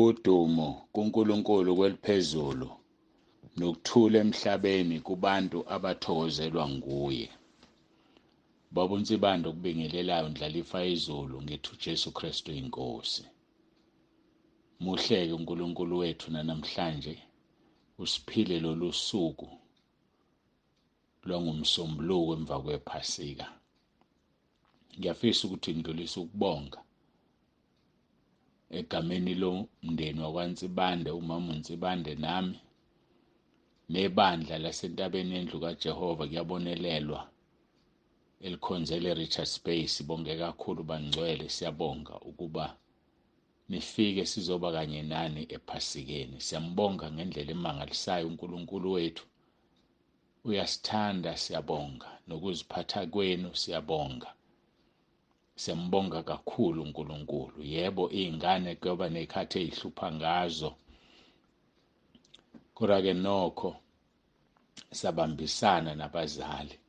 Udumo kuNkulunkulu kweliphezulu nokuthula emhlabeni kubantu abathokozelwa nguye. Baba uNsibande okubingelelayo ndlalifa izulu ngithi uJesu Kristu inkosi. Muhleke uNkulunkulu wethu namhlanje usiphile lolu suku lwangumsombuluko emva kwePhasika. Ngiyafisa ukuthi ngidlulise ukubonga egameni lomndeni wakwaNsibande, umama uNsibande nami nebandla lasentabeni yendlu kaJehova kuyabonelelwa elikhonzele Richards Bay. Sibonge kakhulu bangcwele, siyabonga ukuba nifike sizoba kanye nani ePhasikeni. Siyambonga ngendlela emangalisayo uNkulunkulu wethu. Uyasithanda, siyabonga, nokuziphatha kwenu siyabonga. Siyambonga kakhulu uNkulunkulu. Yebo, izingane kuyoba nekhathi ezihlupha ngazo, kodwa-ke nokho sabambisana nabazali.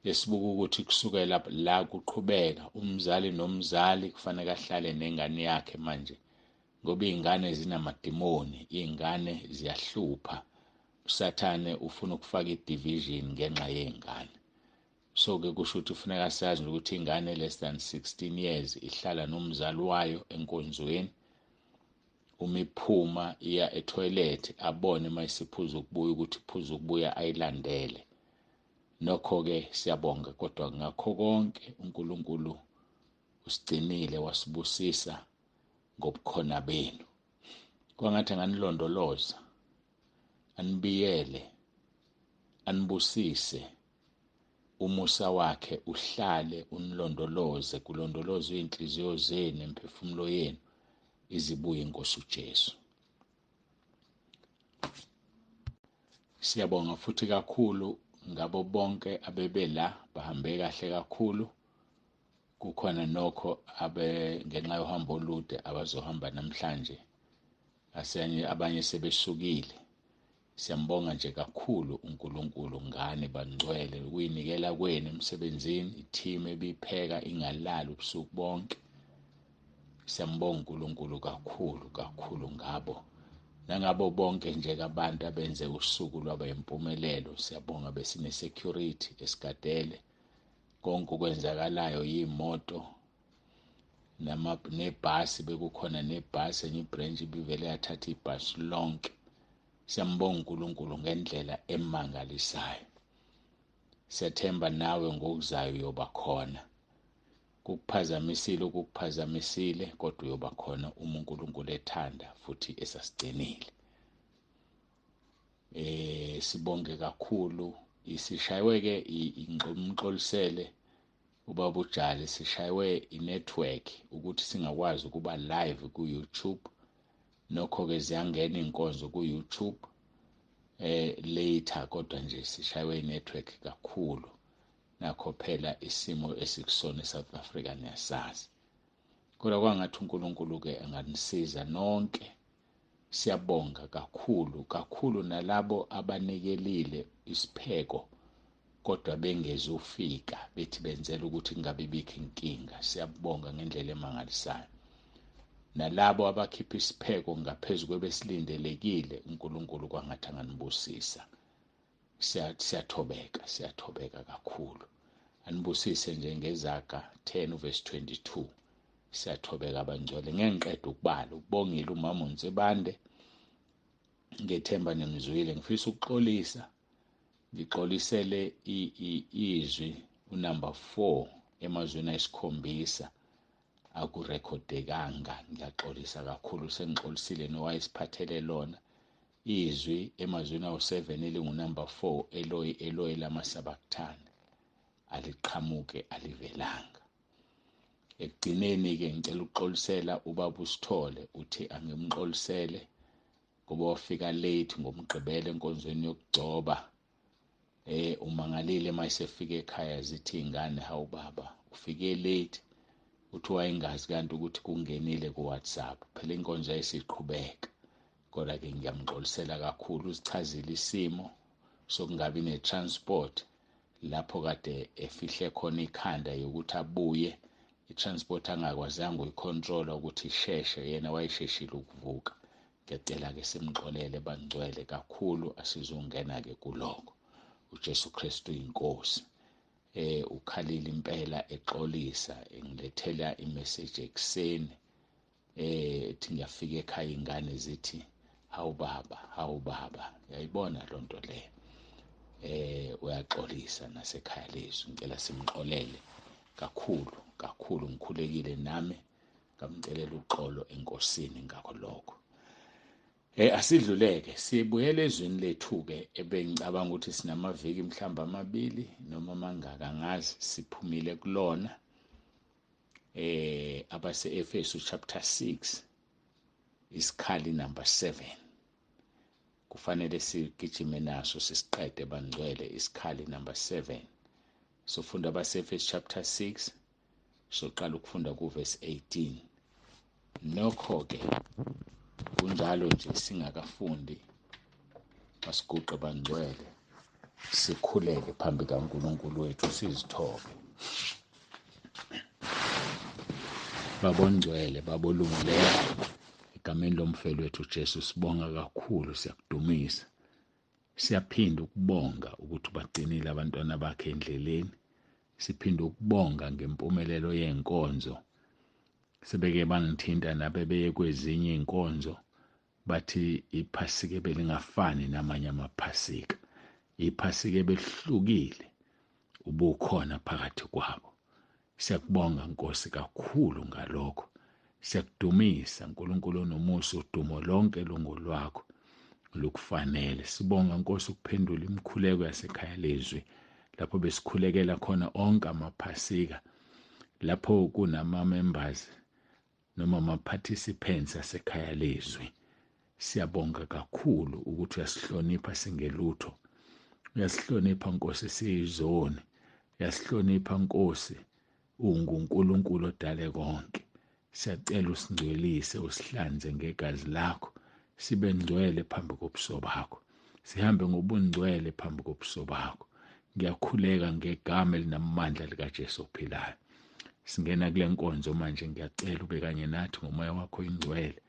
Esibuka ukuthi kusukela la kuqhubeka umzali nomzali kufanele ahlale nengane yakhe manje, ngoba izingane zinamadimoni, izingane ziyahlupha. uSathane ufuna ukufaka idivision ngenxa yezingane. So-ke kusho ukuthi kufuneka sazi ukuthi ingane less than 16 years ihlala nomzali wayo enkonzweni. Uma iphuma iya etoilet abone uma isiphuza ukubuya ukuthi iphuza ukubuya ayilandele. Nokho-ke siyabonga, kodwa ngakho konke uNkulunkulu usigcinile wasibusisa ngobukhona benu. Kwangathi anganilondoloza, anibiyele, anibusise, umusa wakhe uhlale unilondoloze, kulondolozwe inhliziyo zenu, imphefumulo yenu izibuye inkosi uJesu. Siyabonga futhi kakhulu ngabo bonke abebela bahambe kahle kakhulu. Kukhona nokho ngenxa yohambo olude abazohamba namhlanje, abanye sebesukile. Siyambonga nje kakhulu uNkulunkulu ngani bangcwele ukuyinikela kwenu emsebenzini, i-team ebipheka ingalali ubusuku bonke. Siyambonga uNkulunkulu kakhulu kakhulu ngabo nangabo bonke nje abantu abenze usuku lwaba impumelelo. Siyabonga besine security esigadele konke okwenzakalayo, yimoto nebhasi, bekukhona nebhasi enye ibranch ibivele yathatha ibhasi lonke. Siyambonga uNkulunkulu ngendlela emangalisayo. Siyathemba nawe ngokuzayo uyoba khona. Ukukuphazamisile kodwa uyoba khona uma uNkulunkulu ethanda futhi esasigcinile. Sibonge kakhulu. Sishaywe-ke umxolisele ubaba uJali, sishaywe inetwork ukuthi singakwazi ukuba live ku-YouTube. Nokho-ke ziyangena inkonzo ku-YouTube later, kodwa nje sishaywe inetwork kakhulu. Nakho phela isimo esikusona eSouth Africa niyasazi. Kodwa kwangathi uNkulunkulu-ke anganisiza nonke. Siyabonga kakhulu kakhulu nalabo abanikelile isipheko kodwa bengezufika, bethi benzela ukuthi kungabe bikho inkinga. Siyabonga ngendlela emangalisayo. Nalabo abakhipha isipheko ngaphezu kwebesilindelekile, uNkulunkulu kwangathi anganibusisa. Siyathobeka kakhulu. Anibusise nje ngeZaga 10 verse 22. Siyathobeka abangcwele. Ngiqeda ukubala ukubongile umama uNsibande. Ngethemba ningizwile. Ngifisa ukuxolisa. Ngixolisele izwi unumber 4 emazweni ayisikhombisa akurekhodekanga. Ngiyaxolisa kakhulu, sengixolisile nowayesiphathele lona izwi emazweni awu7 elingunumber 4 Eloi lamasabakuthane aliqhamuke alivelanga. Ekugcineni-ke ngicela ukuxolisela ubaba uSithole, uthi angimxolisele ngoba wafika late ngomgqibelo enkonzweni yokugcoba. Umangalile mayesefika ekhaya zithi izingane, hawu baba ufike late. Uthi wayengazi kanti ukuthi kungenile kuWhatsApp. Phela inkonzo yayisiqhubeka. Kodwa-ke ngiyamxolisela kakhulu. Usichazile isimo sokungabi netransport lapho kade efihle khona ikhanda yokuthi abuye i-transport angakwazanga uyicontrola ukuthi isheshe, yena wayesheshile ukuvuka. Ngiyacela-ke simxolele bangcwele kakhulu, asizungena-ke kuloko. uJesu Kristu inkosi. Ukhalile impela exolisa, engilethela imeseji ekuseni ethi ngiyafika ekhaya ingane zithi hawu baba, yayibona loo nto leyo. Uyaxolisa nasekhaya lethu, ngicela simxolele kakhulu. Ngikhulekile nami ngamcelela uxolo enkosini ngakho lokho. Asidluleke sibuyele ezweni lethu-ke ebengicabanga ukuthi sinamaviki mhlawumbe 2 noma mangaka ngazi siphumile kulona. Abase-Efesu chapter 6 isikhali number 7. Kufanele sigijime naso sisiqede bangcwele isikhali number 7. Sofunda abase-Efesu chapter 6, soqala ukufunda kuverse 18. Nokho-ke kunjalo nje singakafundi, masiguqe bangcwele, sikhuleke phambi kaNkulunkulu wethu sizithobe. Babongcwele, babolungileyo, egameni lomfelo wethu Jesu sibonga kakhulu, siyakudumisa. Siyaphinda ukubonga ukuthi bagcinile abantwana bakhe endleleni. Siphinda ukubonga ngempumelelo yenkonzo. Sebeke bangithinta nabe beye kwezinye inkonzo bathi iphasika belingafani namanye amaphasika. Iphasika belihlukile ubukhona phakathi kwabo. Siyakubonga Nkosi kakhulu ngalokho. Siyakudumisa Nkulunkulu nomusa, udumo lonke lungolwakho lukufanele. Sibonga Nkosi ukuphendula imikhuleko yasekhaya lezwi, lapho besikhulekela khona onke amaphasika, lapho kunama-members noma ama-participants asekhaya lezwi. Siyabonga kakhulu ukuthi uyasihlonipha singelutho. Uyasihlonipha Nkosi siyizoni. Uyasihlonipha Nkosi unguNkulunkulu odale konke. Siyacela usingcwelise, usihlanze ngegazi lakho, sibe ngcwele phambi kobuso bakho. Sihambe ngobungcwele phambi kobuso bakho. Ngiyakhuleka ngegama elinamandla likaJesu ophilayo. Singena kule nkonzo manje, ngiyacela ube kanye nathi ngomoya wakho ingcwele,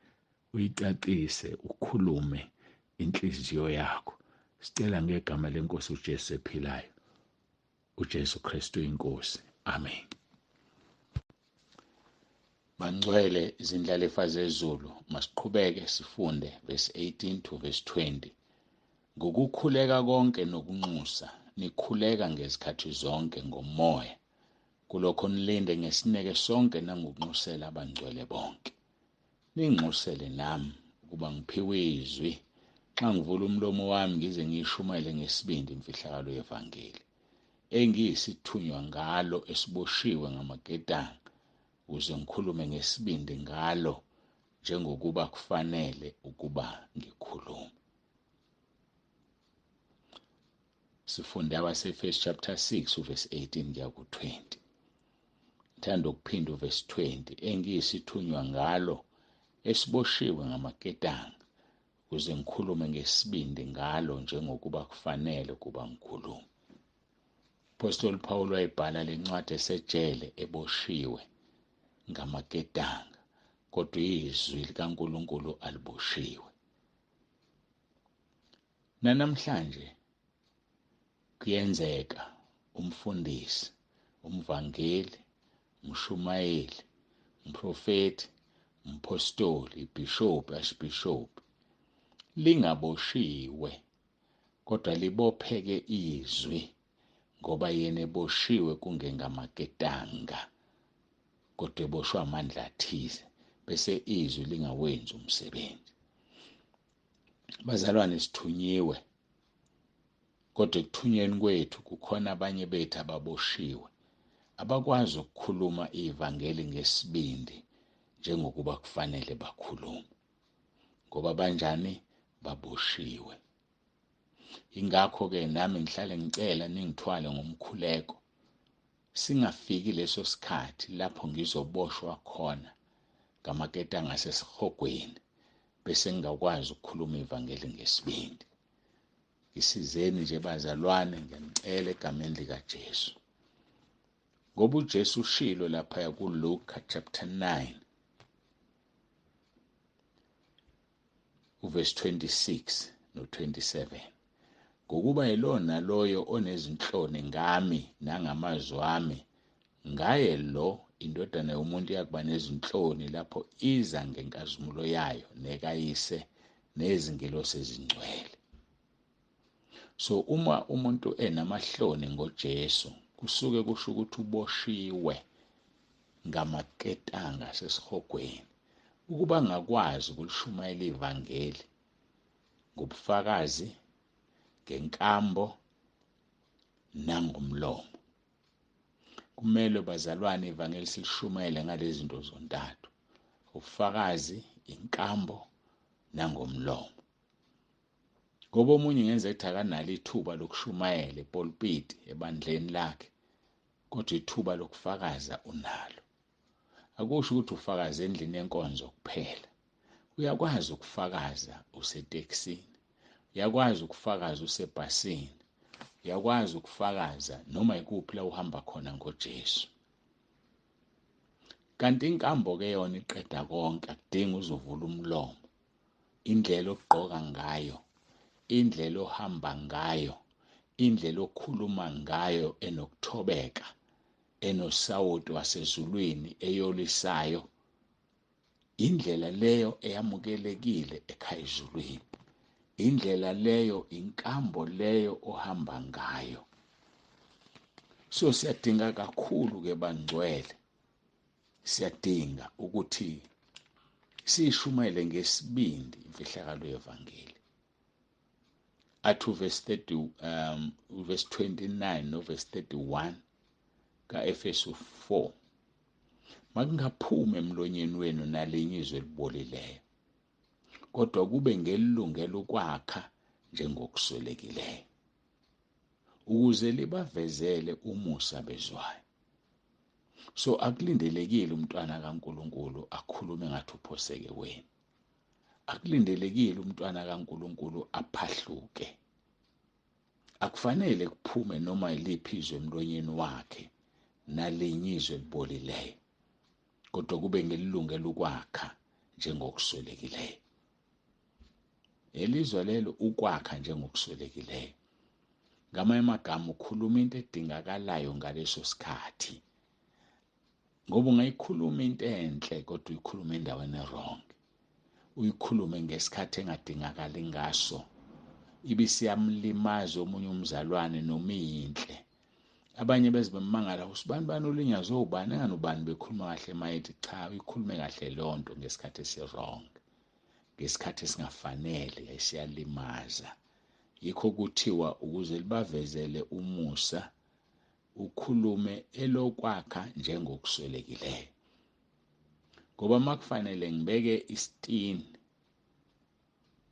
uyicacise, ukhulume inhliziyo yakho. Sicela ngegama lenkosi uJesu ephilayo, uJesu Kristu inkosi. Amen. Bangcwele, izindlalifa zezulu, masiqhubeke sifunde verse 18 to verse 20. Ngokukhuleka konke nokunxusa, nikhuleka ngezikhathi zonke ngomoya. Kulokho nilinde ngesineke sonke nangokunxusela abangcwele bonke. Ninxusele nami ukuba ngiphiwe izwi xa ngivula umlomo wami ngize ngiyishumayele ngesibindi imfihlakalo yevangeli, engiyisithunywa ngalo esiboshiwe ngamaketanga, ukuze ngikhulume ngesibindi ngalo njengokuba kufanele ukuba ngikhulume. Sifunde abase-Efesu chapter 6 verse 18 kuya ku-20. Ngithanda ukuphinda verse 20, engiyisithunywa ngalo esiboshiwe ngamaketanga, ukuze ngikhulume ngesibindi ngalo njengokuba kufanele ukuba ngikhulume. Apostoli Paul wayibhala lencwadi esejele eboshiwe ngamaketanga, kodwa izwi likaNkulunkulu aliboshiwe. Namhlanje kuyenzeka umfundisi, umvangeli, umshumayeli, umprofeti, umpostoli, ibhishophi, archbishop lingaboshiwe, kodwa libopheke izwi, ngoba yena eboshiwe kungengamaketanga, kodwa eboshwe amandla athize, bese izwi lingawenzi umsebenzi. Bazalwane, sithunyiwe, kodwa ekuthunyeni kwethu kukhona abanye bethu ababoshiwe, abakwazi ukukhuluma ivangeli ngesibindi njengokuba kufanele bakhulume. Ngoba banjani? Baboshiwe. Ingakho-ke nami ngihlale ngicela ningithwale ngomkhuleko, singafiki leso sikhathi lapho ngizoboshwa khona ngamaketanga asesihogweni bese ngingakwazi ukukhuluma ivangeli ngesibindi. Isizeni nje bazalwane, ngiyanicela egameni likaJesu Ngoba uJesu ushilo lapha kuLuka chapter 9 uverse 26 no27. Ngokuba yilona loyo onezinhloni ngami nangamazwi ami, ngaye lo indodana yomuntu yakuba nezinhloni lapho iza ngenkazimulo yayo nekayise nezingelosi ezingcwele. So uma umuntu enamahloni ngoJesu, kusuke kusho ukuthi uboshiwe ngamaketanga sesihogweni, ukuba angakwazi ukulishumayela ivangeli ngobufakazi, ngenkambo nangomlomo. Kumele bazalwane ivangeli silishumayele ngalezi zinto zontathu: ubufakazi, inkambo nangomlomo. Ngoba omunye ngenza ethi akanalo ithuba lokushumayela epulpiti ebandleni lakhe, kodwa ithuba lokufakaza unalo. Akusho ukuthi ufakaza endlini yenkonzo kuphela. Uyakwazi ukufakaza usetekisini, uyakwazi ukufakaza usebhasini, uyakwazi ukufakaza noma ikuphi la uhamba khona ngoJesu. Kanti inkambo-ke yona iqeda konke, akudingi uzovula umlomo. Indlela ogqoka ngayo, indlela ohamba ngayo, indlela okhuluma ngayo enokuthobeka, enosawoti wasezulwini, eyolisayo, indlela leyo eyamukelekile ekhaya ezulwini. Indlela leyo, inkambo leyo ohamba ngayo. So siyadinga kakhulu-ke bangcwele, siyadinga ukuthi siyishumayele ngesibindi imfihlakalo yevangeli. Athi uverse 29 noverse 31 ka-Efesu 4, makungaphumi emlonyeni wenu nalinye izwi elibolileyo, kodwa kube ngelilungela ukwakha njengokuswelekileyo, ukuze libavezele umusa bezwayo. So akulindelekile umntwana kaNkulunkulu akhulume ngathi uphoseke wena. Akulindelekile umntwana kaNkulunkulu aphahluke. Akufanele kuphume noma yiliphi izwi emlonyeni wakhe nalinye izwi elibolileyo, kodwa kube ngelilungela ukwakha njengokuswelekileyo. Elizwa lelo ukwakha njengokuswelekileyo. Ngamanye amagama ukhuluma into edingakalayo ngaleso sikhathi. Ngoba ungayikhuluma into enhle kodwa uyikhuluma endaweni wrong. Uyikhulume ngesikhathi engadingakali ngaso, ibisiyamlimaza omunye umzalwane noma iyinhle. Abanye beze bemangala, usibani ulinyazo ubani, engani ubani bekhuluma kahle mayithi cha, uyikhulume kahle lonto ngesikhathi esi-wrong, ngesikhathi esingafanele, esiyalimaza. Yikho kuthiwa ukuze libavezele umusa, ukhulume elokwakha njengokuswelekileyo. Ngoba makufanele ngibeke isitini,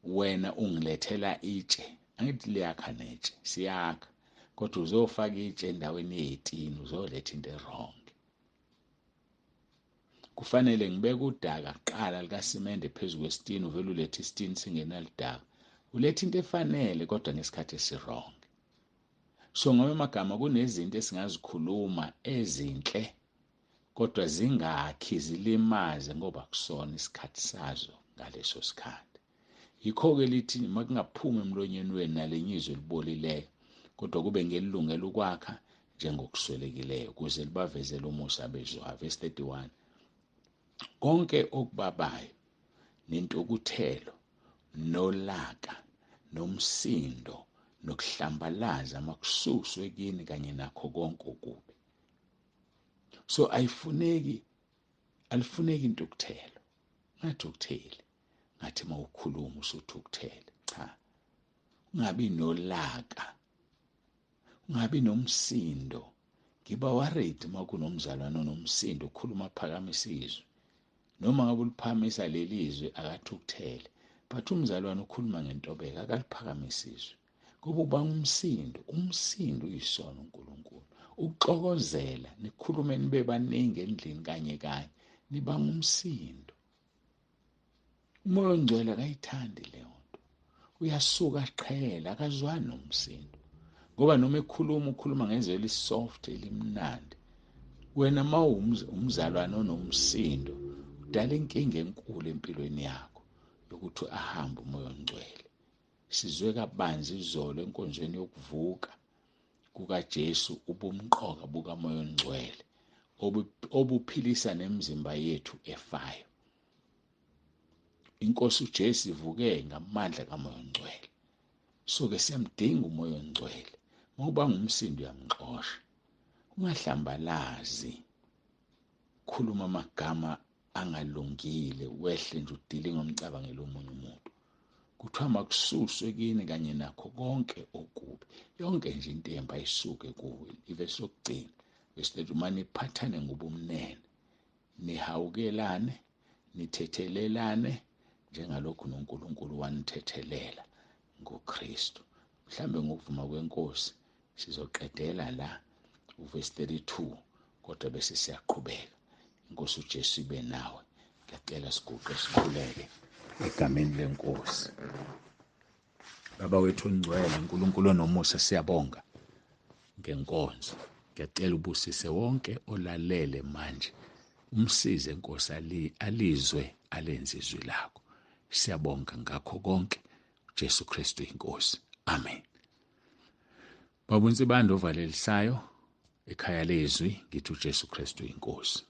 wena ungilethela itshe, angithi liyakha netshe, siyakha, kodwa uzofaka itshe endaweni yetini, uzoletha into wrong. Kufanele ngibeke udaka kuqala likasimende phezu kwesitini, uvele ulethe isitini singenalidaka, uletha into efanele kodwa ngesikhathi esi-wrong. So ngamanye amagama kunezinto esingazikhuluma ezinhle kodwa zingakhi, zilimaze ngoba kusona isikhathi sazo ngaleso sikhathi. Yikho-ke lithi makungaphumi emlonyeni wenu nalinye izwi elibolileyo, kodwa kube ngelilungela ukwakha njengokuswelekileyo, ukuze libavezele umusa bezwayo. Verse 31, konke okubabayo, nentukuthelo, nolaka, nomsindo, nokuhlambalaza makususwe kini kanye nakho konke okubi. So alifuneki intukuthelo. Ngathukutheli, ngathi mawukhuluma usuthukuthele. Cha, ungabi nolaka, ungabi nomsindo. Ngiba worried uma kunomzalwane onomsindo, ukhuluma phakamisa izwi. Noma ngabe uliphakamisa lelizwi akathukuthele, but umzalwane ukhuluma ngentobeka, akaliphakamisa izwi. Ngoba uba umsindo uyisono uNkulunkulu. Ukuxokozela, nikhulume nibe baningi endlini kanye kanye, nibanga umsindo. Umoya ongcwele akayithandi leyo nto. Uyasuka aqhela, akazwani nomsindo. Ngoba noma ukhuluma ngezwi elisoft elimnandi, Wena umzalwane onomsindo udala inkinga enkulu empilweni yakho yokuthi ahambe umoya ongcwele. Sizwe kabanzi izolo enkonzweni yokuvuka kukaJesu ubumqoka bukamoya ongcwele obuphilisa nemizimba yethu efayo. Inkosi uJesu ivuke ngamandla kamoya ongcwele. So-ke siyamdinga umoya ongcwele. Ngoba ngumsindo uyamxosha. Ungahlambalazi, khuluma amagama angalungile, wehle nje udilinga umcabangelo omunye umuntu. Kuthiwa makususwe kini kanye nakho konke okubi. Yonke nje into embi ayisuke kuwe. Ivesi yokugcina besithi manje niphathane ngobumnene, nihawukelane, nithethelelane njengalokhu noNkulunkulu wanithethelela ngoKristu. Mhlambe ngokuvuma kwenkosi sizoqedela la uvesi 32 kodwa bese siyaqhubeka. Inkosi uJesu ibe nawe. Ngiyacela siguqe sikhuleke egameni lenkosi. Baba wethu ongcwele, uNkulunkulu onomusa, siyabonga ngenkonzo. Ngiyacela ubusise wonke olalele manje. Umsize Nkosi alizwe alenze izwi lakho. Siyabonga ngakho konke. Jesu Kristu inkosi. Amen. Baba Nsibande ovalelisayo ekhaya lezwi, ngithi uJesu Kristu inkosi.